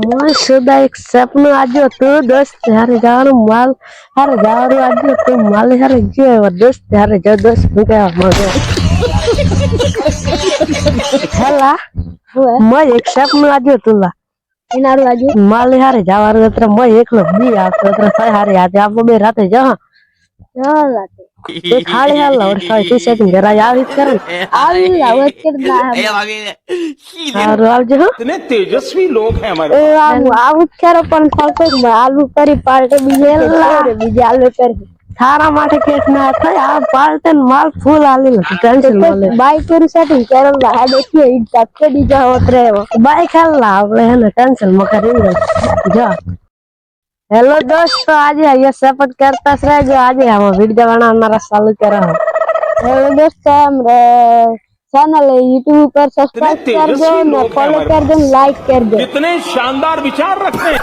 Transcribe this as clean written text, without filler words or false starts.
मैं सुधा एक सपन आज तू दोस्त हारे जानो माल हारे जानो आज तू माल हारे जे दोस्त हारे जो दोस्त मुके मगे हेला मैं एक सपन आज तुला इनारू आज माल हारे जावारो अत्र मैं एकलो बी आपतो अत्र सय हारे आज आप बे राते जा राते ते खाली हाल और सय टी सेटिंग करा याद कर आवी आवत कर और आज हो इतने तेजस्वी लोग हैं हमारे ए आવું કરે પણ થશે આલુ કરી પાર્ટી બીજેલા બીજે આલુ કરી થારા માટે કેસ ના થાય આ પાર્ટી માલ ફૂલ આલી ટેન્શન મળે બાઈક કરી સેટિંગ કરેલા આ દેખીએ ઈ તકે બીજા હોતરે બાઈક હાલલા આપણે હે ટેન્શન માં કરી जा हेलो दोस्तों आज ये सपोर्ट करता रहे जो आज हम वीडियो बनाना हमारा चालू करा है हेलो दोस्तों हमरे चैनल यूट्यूब पर सब्सक्राइब कर दो, फॉलो कर दो, लाइक कर दो। कितने शानदार विचार रखते हैं।